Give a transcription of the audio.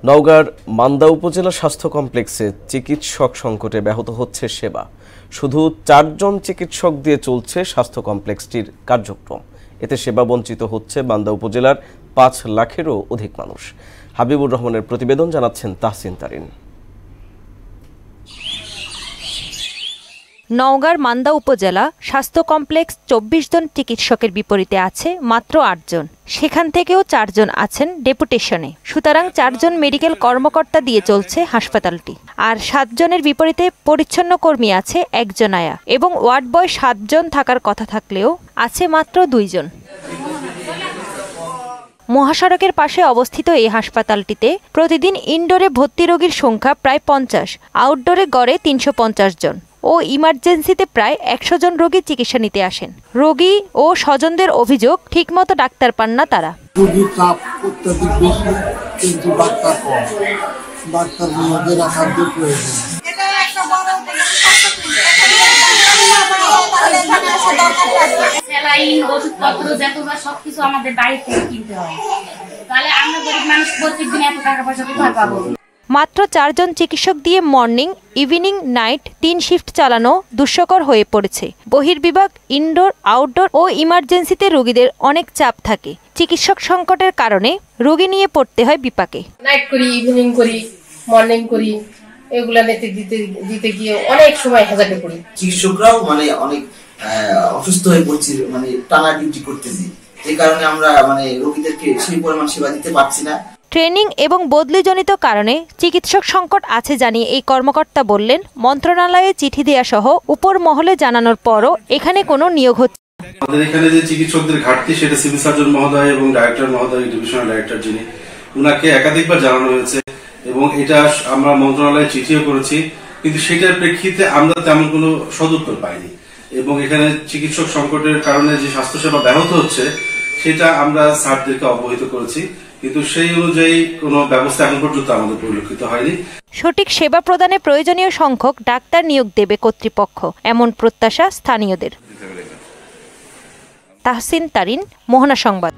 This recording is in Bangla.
নওগাঁর মান্দা উপজেলা স্বাস্থ্য কমপ্লেক্সে চিকিৎসক সংকটে ব্যাহত হচ্ছে সেবা। শুধু 4 জন চিকিৎসক দিয়ে চলছে স্বাস্থ্য কমপ্লেক্সটির কার্যক্রম। এতে সেবা বঞ্চিত হচ্ছে মান্দা উপজেলার 5 লাখেরও অধিক মানুষ। হাবিবুর রহমানের প্রতিবেদন, জানাচ্ছেন তাহসিন তারিন। নওগাঁর মান্দা উপজেলা স্বাস্থ্য কমপ্লেক্স 24 জন চিকিৎসকের বিপরীতে আছে মাত্র 8 জন। সেখান থেকেও 4 জন আছেন ডেপুটেশনে। সুতরাং 4 জন মেডিকেল কর্মকর্তা দিয়ে চলছে হাসপাতালটি। আর 7 জনের বিপরীতে পরিচ্ছন্ন কর্মী আছে 1 জন আয়া, এবং ওয়ার্ড বয় 7 জন থাকার কথা থাকলেও আছে মাত্র 2 জন। মহাসড়কের পাশে অবস্থিত এই হাসপাতালটিতে প্রতিদিন ইনডোরে ভর্তি রোগীর সংখ্যা প্রায় 50, আউটডোরে গড়ে 350 জন ও ইমার্জেন্সিতে প্রায় 100 জন রোগী চিকিৎসা নিতে আসেন। রোগী ও স্বজনদের অভিযোগ, ঠিকমতো ডাক্তার পান না তারা। রোগীর চাপ অত্যাধিক বেশি, কিন্তু ডাক্তার কম। ডাক্তার নিয়োগের একান্ত প্রয়োজন। স্যালাইন, ওষুধপত্র যতটা সবকিছু আমাদের বাইরে থেকে কিনতে হয়। তাহলে আমরা গরিব মানুষ প্রত্যেকদিন এত টাকা পয়সা কোথায় পাবো? মাত্র 4 জন চিকিৎসক দিয়ে মর্নিং, ইভিনিং, নাইট 3 শিফট চালানো দুঃসকর হয়ে পড়েছে। বহির্বিভাগ, ইনডোর, আউটডোর ও ইমার্জেন্সিতে রোগীদের অনেক চাপ থাকে। চিকিৎসক সংকটের কারণে রোগী নিয়ে পড়তে হয় বিপাকে। নাইট করি, ইভিনিং করি, মর্নিং করি, এগুলা দিতে গিয়ে অনেক সময় হাজারে পড়ি। চিকিৎসকরাও অনেক অসুস্থ হয়ে পড়ছি, টানা ডিউটি করতেছি। এই কারণে আমরা রোগীদেরকে সেই পরিমাণ সেবা দিতে পারছি না। ট্রেনিং এবং বদলিজনিত কারণে চিকিৎসক সংকট আছে জানিয়ে এই কর্মকর্তা বললেন, মন্ত্রণালয়ে চিঠি দেয়া সহ উপর মহলে জানানোর পরও এখানে কোনো নিয়োগ হচ্ছে না। আমাদের এখানে যে চিকিৎসকদের ঘাটতি, সেটা সিভিল সার্জন মহোদয় এবং ডাইরেক্টর মহোদয়, ডিভিশনাল ডাইরেক্টর যিনি, উনাকে একাধিকবার জানানো হয়েছে এবং এটা আমরা মন্ত্রণালয়ে চিঠিও করেছি, কিন্তু সেটার প্রেক্ষিতে আমরা তেমন কোনো সদুত্তর পাইনি। এবং এখানে চিকিৎসক সংকটের কারণে যে স্বাস্থ্যসেবা ব্যাহত হচ্ছে সেটা আমরা স্যারদেরকে অবহিত করেছি, কিন্তু সেই অনুযায়ী কোনো ব্যবস্থা এখন পর্যন্ত আমাদের পরিলক্ষিত হয়নি। সঠিক সেবা প্রদানে প্রয়োজনীয় সংখ্যক ডাক্তার নিয়োগ দেবে কর্তৃপক্ষ, এমন প্রত্যাশা স্থানীয়দের। তাহসিন তারিন, মোহনা সংবাদ।